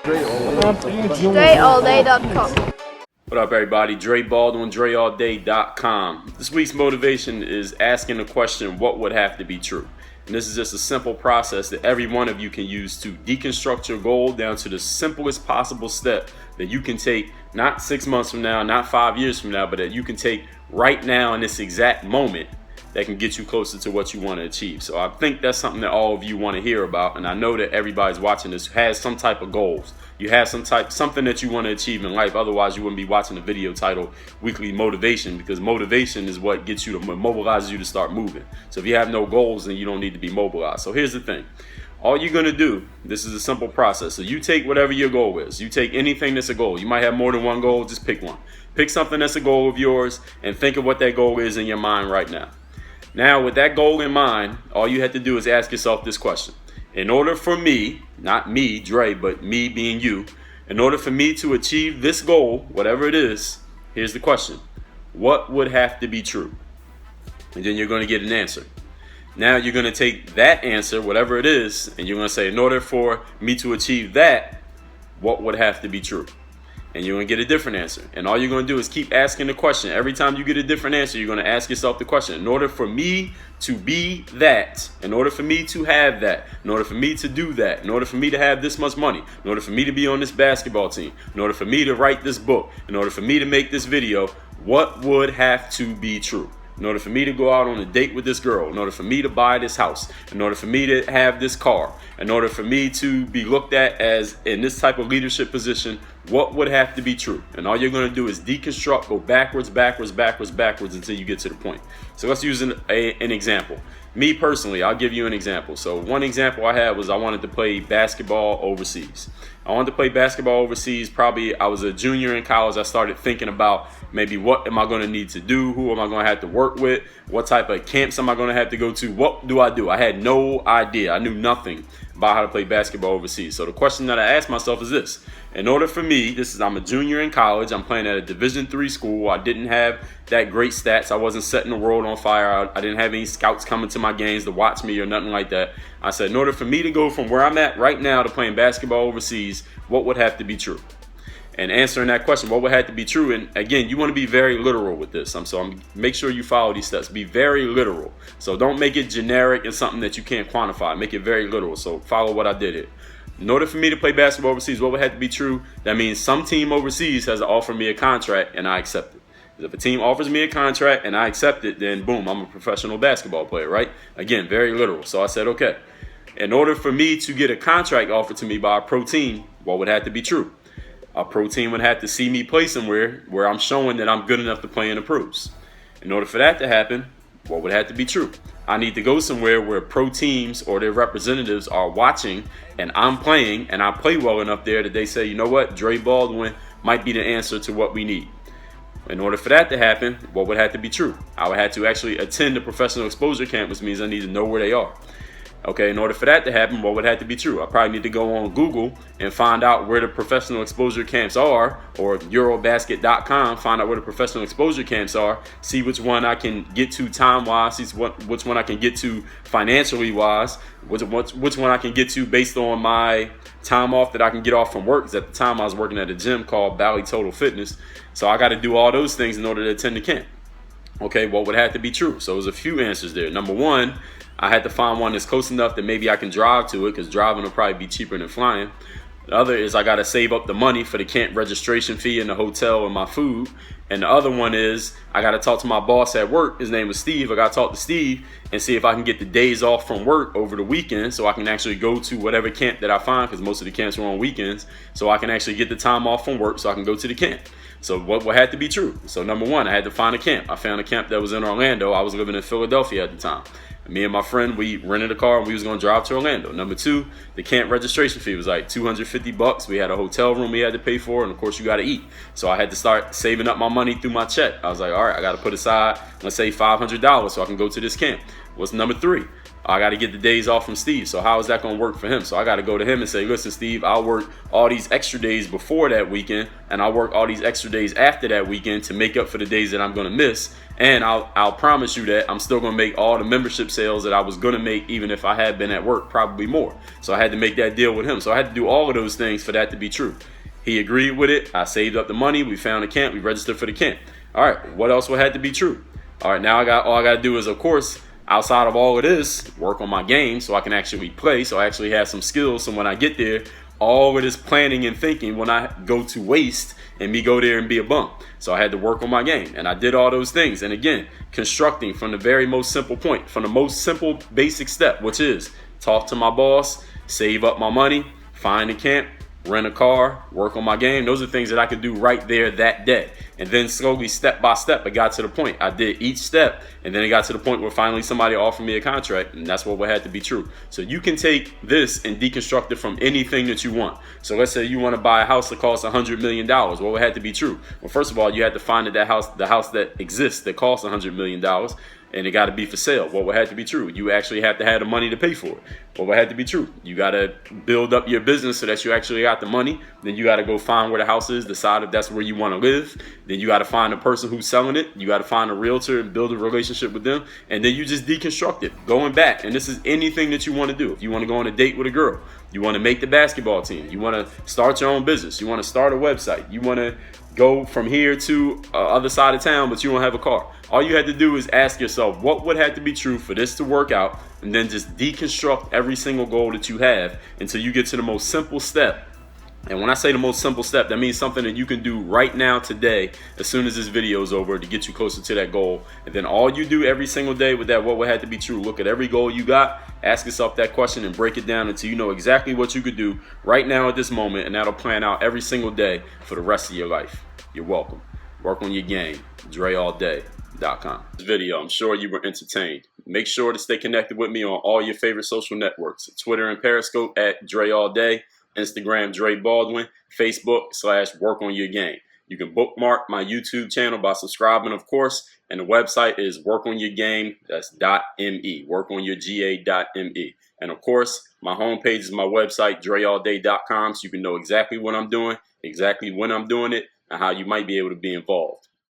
DreAllDay.com. What up, everybody? Dre Baldwin, DreAllDay.com. This week's motivation is asking the question, what would have to be true? And this is just a simple process that every one of you can use to deconstruct your goal down to the simplest possible step that you can take, not 6 months from now, not 5 years from now, but that you can take right now in this exact moment that can get you closer to what you want to achieve. So I think that's something that all of you want to hear about, and I know that everybody's watching this has some type of goals. You have something that you want to achieve in life. Otherwise, you wouldn't be watching the video titled Weekly Motivation, because motivation is what gets you to mobilizes you to start moving. So if you have no goals, then you don't need to be mobilized. So here's the thing. All you're going to do, this is a simple process. So you take whatever your goal is. You take anything that's a goal. You might have more than one goal. Just pick one. Pick something that's a goal of yours and think of what that goal is in your mind right now. Now, with that goal in mind, all you have to do is ask yourself this question. In order for me, not me, Dre, but me being you, in order for me to achieve this goal, whatever it is, here's the question. What would have to be true? And then you're going to get an answer. Now you're going to take that answer, whatever it is, and you're going to say, in order for me to achieve that, what would have to be true? And you're going to get a different answer. And all you're going to do is keep asking the question. Every time you get a different answer, you're going to ask yourself the question. In order for me to be that, in order for me to have that, in order for me to do that, in order for me to have this much money, in order for me to be on this basketball team, in order for me to write this book, in order for me to make this video, what would have to be true? In order for me to go out on a date with this girl, in order for me to buy this house, in order for me to have this car, in order for me to be looked at as in this type of leadership position, what would have to be true? And all you're going to do is deconstruct, go backwards until you get to the point. So let's use an example. Me personally, I'll give you an example. So one example I had was I wanted to play basketball overseas. I wanted to play basketball overseas. Probably I was a junior in college. I started thinking about maybe what am I going to need to do? Who am I going to have to work with? What type of camps am I going to have to go to? What do? I had no idea. I knew nothing about how to play basketball overseas. So the question that I asked myself is this. In order for me, I'm a junior in college. I'm playing at a Division III school. I didn't have that great stats. I wasn't setting the world on fire. I didn't have any scouts coming to my games to watch me or nothing like that. I said, in order for me to go from where I'm at right now to playing basketball overseas, what would have to be true? And answering that question, what would have to be true? And again, you want to be very literal with this. Make sure you follow these steps. Be very literal. So don't make it generic and something that you can't quantify. Make it very literal. So follow what I did here. In order for me to play basketball overseas, what would have to be true? That means some team overseas has to offer me a contract and I accept it. If a team offers me a contract and I accept it, then boom, I'm a professional basketball player, right? Again, very literal. So I said, okay, in order for me to get a contract offered to me by a pro team, what would have to be true? A pro team would have to see me play somewhere where I'm showing that I'm good enough to play in the pros. In order for that to happen, what would have to be true? I need to go somewhere where pro teams or their representatives are watching and I'm playing and I play well enough there that they say, you know what, Dre Baldwin might be the answer to what we need. In order for that to happen, what would have to be true? I would have to actually attend a professional exposure camp, which means I need to know where they are. Okay, in order for that to happen, what would have to be true? I probably need to go on Google and find out where the professional exposure camps are, or Eurobasket.com, find out where the professional exposure camps are, see which one I can get to time-wise, see which one I can get to financially-wise, which one I can get to based on my time off that I can get off from work. Because at the time I was working at a gym called Valley Total Fitness. So I got to do all those things in order to attend the camp. Okay, what would have to be true? So there's a few answers there. Number one, I had to find one that's close enough that maybe I can drive to it, because driving will probably be cheaper than flying. The other is I got to save up the money for the camp registration fee and the hotel and my food. And the other one is I got to talk to my boss at work. His name is Steve. I got to talk to Steve and see if I can get the days off from work over the weekend so I can actually go to whatever camp that I find, because most of the camps are on weekends. So I can actually get the time off from work so I can go to the camp. So what had to be true? So number one, I had to find a camp. I found a camp that was in Orlando. I was living in Philadelphia at the time. Me and my friend, we rented a car and we was going to drive to Orlando. Number two, the camp registration fee was like $250. We had a hotel room we had to pay for, and of course you got to eat. So I had to start saving up my money through my check. I was like, all right, I got to put aside, let's say $500 so I can go to this camp. What's number three? I got to get the days off from Steve. So how is that going to work for him? So I got to go to him and say, listen, Steve, I'll work all these extra days before that weekend, and I'll work all these extra days after that weekend to make up for the days that I'm going to miss. And I'll promise you that I'm still going to make all the membership sales that I was going to make, even if I had been at work, probably more. So I had to make that deal with him. So I had to do all of those things for that to be true. He agreed with it. I saved up the money. We found a camp. We registered for the camp. All right, what else would have to be true? All right, now all I got to do is, of course, outside of all of this, work on my game so I can actually play, so I actually have some skills. So when I get there, all of this planning and thinking when I go to waste and me go there and be a bum. So I had to work on my game, and I did all those things. And again, constructing from the very most simple point, from the most simple basic step, which is talk to my boss, save up my money, find a camp, rent a car, work on my game. Those are things that I could do right there that day. And then slowly, step by step, it got to the point. I did each step, and then it got to the point where finally somebody offered me a contract, and that's what had to be true. So you can take this and deconstruct it from anything that you want. So let's say you want to buy a house that costs $100 million. What would have to be true? Well, first of all, you had to find the house that exists that costs $100 million. And it got to be for sale. What would have to be true? You actually have to have the money to pay for it. What would have to be true? You got to build up your business so that you actually got the money. Then you got to go find where the house is, decide if that's where you want to live. Then you got to find the person who's selling it. You got to find a realtor and build a relationship with them. And then you just deconstruct it, going back. And this is anything that you want to do. If you want to go on a date with a girl, you want to make the basketball team, you want to start your own business, you want to start a website, you want to go from here to other side of town, but you don't have a car. All you had to do is ask yourself, what would have to be true for this to work out? And then just deconstruct every single goal that you have until you get to the most simple step. And when I say the most simple step, that means something that you can do right now, today, as soon as this video is over, to get you closer to that goal. And then all you do every single day with that, what would have to be true? Look at every goal you got, ask yourself that question, and break it down until you know exactly what you could do right now at this moment. And that'll plan out every single day for the rest of your life. You're welcome. Work on your game. DreAllDay.com. This video, I'm sure you were entertained. Make sure to stay connected with me on all your favorite social networks. Twitter and Periscope at DreAllDay. Instagram, Dre Baldwin. Facebook /Work on Your Game. You can bookmark my YouTube channel by subscribing, of course. And the website is workonyourgame. That's .me. Workonyourga.me. And of course, my homepage is my website, DreAllDay.com. So you can know exactly what I'm doing, exactly when I'm doing it, and how you might be able to be involved.